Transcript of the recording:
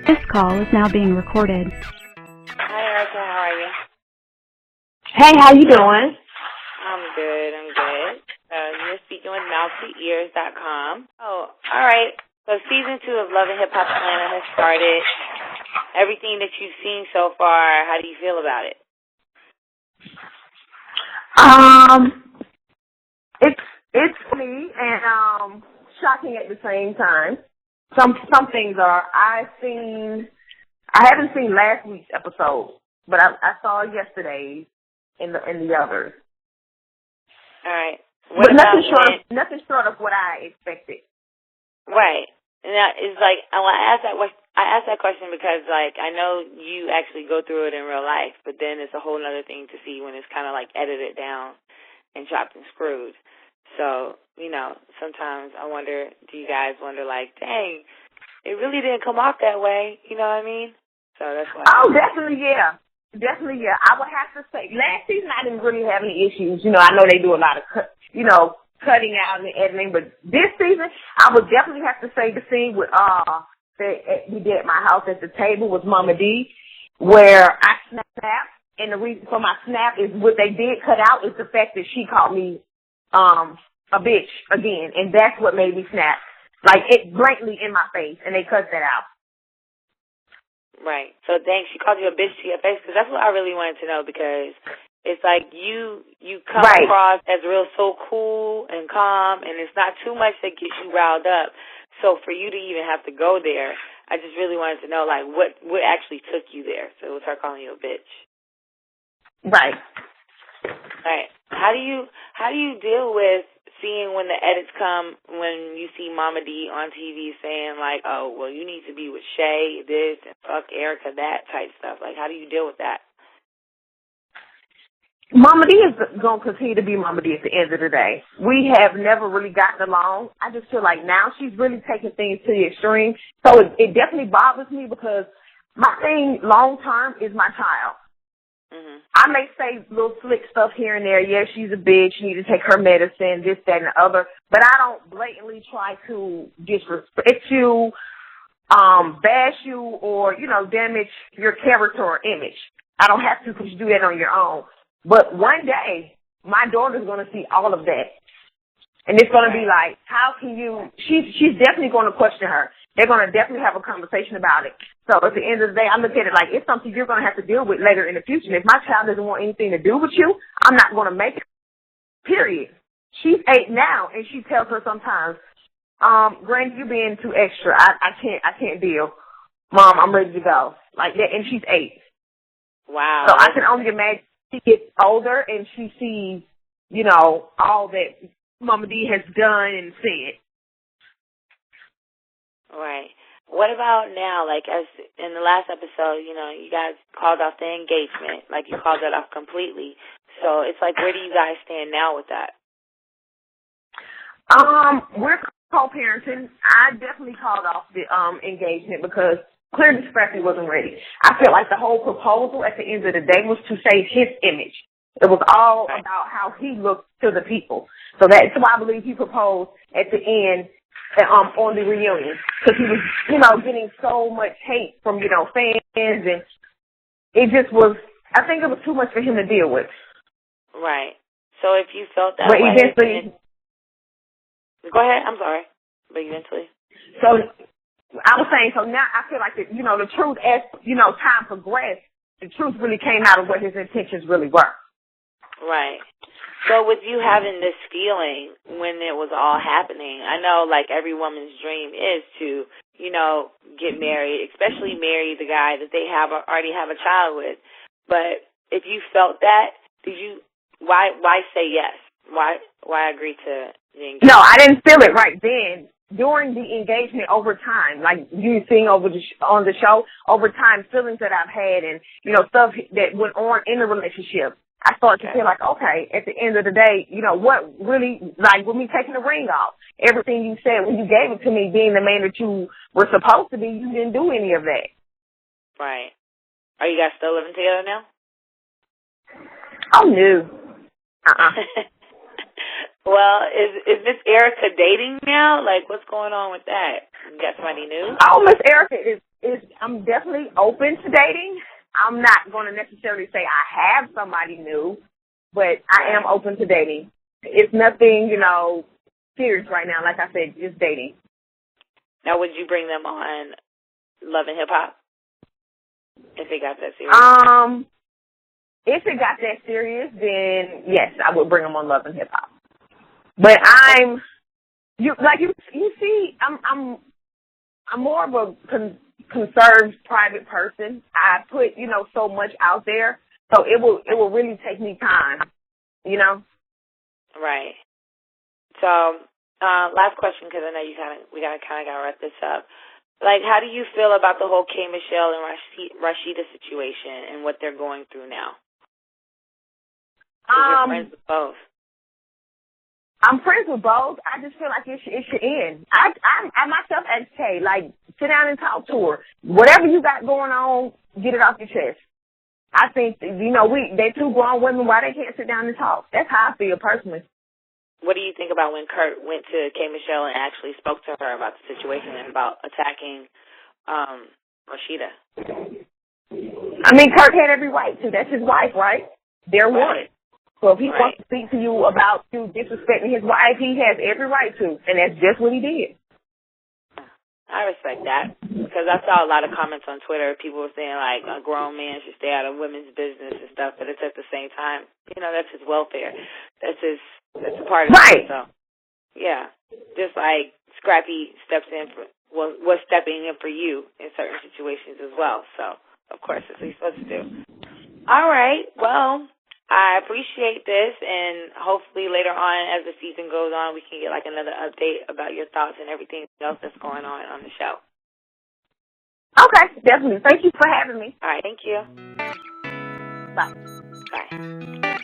This call is now being recorded. Hi, Erica. How are you? Hey, how you doing? I'm good. You're speaking with MouthToEars.com. Oh, all right. So season 2 of Love and Hip Hop Atlanta has started. Everything that you've seen so far, how do you feel about it? It's funny and shocking at the same time. Some things are. I haven't seen last week's episode, but I saw yesterday's and the others. All right. But nothing short of what I expected. Right. And that is like I asked that question because like I know you actually go through it in real life, but then it's a whole other thing to see when it's kind of like edited down and chopped and screwed. So, sometimes I wonder, do you guys wonder like, dang, it really didn't come off that way, you know what I mean? So that's why. Oh, definitely, yeah. Definitely, yeah. I would have to say, last season I didn't really have any issues. I know they do a lot of, cutting out and editing, but this season, I would definitely have to say the scene with, that we did at my house at the table with Momma Dee, where I snapped, and the reason for my snap is what they did cut out is the fact that she called me, a bitch again, and that's what made me snap. Like, it blatantly in my face, and they cut that out. Right. So, dang, she called you a bitch to your face, because that's what I really wanted to know, because it's like you come across as real so cool and calm, and it's not too much that gets you riled up. So, for you to even have to go there, I just really wanted to know, like, what actually took you there? So, it was her calling you a bitch. Right. Right. How do you deal with seeing when the edits come, when you see Momma Dee on TV saying like, oh, well, you need to be with Shay, this, and fuck Erica, that type stuff? Like, how do you deal with that? Momma Dee is going to continue to be Momma Dee at the end of the day. We have never really gotten along. I just feel like now she's really taking things to the extreme. So it definitely bothers me because my thing long term is my child. Mm-hmm. I may say little slick stuff here and there. Yeah, she's a bitch. She needs to take her medicine, this, that, and the other. But I don't blatantly try to disrespect you, bash you, or, damage your character or image. I don't have to because you do that on your own. But one day, my daughter's going to see all of that. And it's going to be like, how can you, she's definitely going to question her. They're going to definitely have a conversation about it. So at the end of the day, I look at it like it's something you're going to have to deal with later in the future. And if my child doesn't want anything to do with you, I'm not going to make it, period. She's 8 now, and she tells her sometimes, Granny, you're being too extra. I can't deal. Mom, I'm ready to go. Like that, and she's 8. Wow. So I can only imagine she gets older and she sees, all that Momma Dee has done and said. Right. What about now? Like, as in the last episode, you guys called off the engagement. Like, you called that off completely. So it's like, where do you guys stand now with that? We're co-parenting. I definitely called off the engagement because clearly Scrappy wasn't ready. I felt like the whole proposal at the end of the day was to save his image. It was all about how he looked to the people. So that's why I believe he proposed at the end on the reunion, because he was, getting so much hate from, fans, and it just was, I think it was too much for him to deal with. Right. So if you felt that way. But eventually. Go ahead, I'm sorry. But eventually. So I was saying, so now I feel like, the truth, as, time progressed, the truth really came out of what his intentions really were. Right. So with you having this feeling when it was all happening, I know like every woman's dream is to, get married, especially marry the guy that they already have a child with. But if you felt that, why say yes? Why agree to the engagement? No, I didn't feel it right then. During the engagement, over time, like you seeing on the show, over time, feelings that I've had and, stuff that went on in the relationship, I started to feel like, okay, at the end of the day, what really, like with me taking the ring off, everything you said when you gave it to me, being the man that you were supposed to be, you didn't do any of that. Right. Are you guys still living together now? Oh, no. Well, is Miss Erica dating now? Like, what's going on with that? You got somebody new? Oh, Miss Erica is I'm definitely open to dating. I'm not going to necessarily say I have somebody new, but I am open to dating. It's nothing, serious right now. Like I said, just dating. Now, would you bring them on Love and Hip Hop if it got that serious? If it got that serious, then yes, I would bring them on Love and Hip Hop. But you see, I'm more of a conserved private person. I put, so much out there, so it will really take me time, Right. So, last question, because I know we kind of got to wrap this up. Like, how do you feel about the whole K. Michelle and Rashida situation and what they're going through now? You're friends with both. I'm friends with both. I just feel like it should end. I myself as Kay, like, sit down and talk to her. Whatever you got going on, get it off your chest. I think, they're two grown women. Why they can't sit down and talk? That's how I feel personally. What do you think about when Kurt went to K. Michelle and actually spoke to her about the situation and about attacking Rashida? I mean, Kurt had every right to. That's his wife, right? They're one. So if he wants to speak to you about you disrespecting his wife, he has every right to, and that's just what he did. I respect that, because I saw a lot of comments on Twitter. People were saying, like, a grown man should stay out of women's business and stuff, but it's at the same time, that's his welfare. That's a part of it. So, yeah, just like Scrappy was stepping in for you in certain situations as well. So, of course, that's what he's supposed to do. All right, well, I appreciate this, and hopefully later on as the season goes on, we can get like another update about your thoughts and everything else that's going on the show. Okay, definitely. Thank you for having me. All right, thank you. Bye. Bye.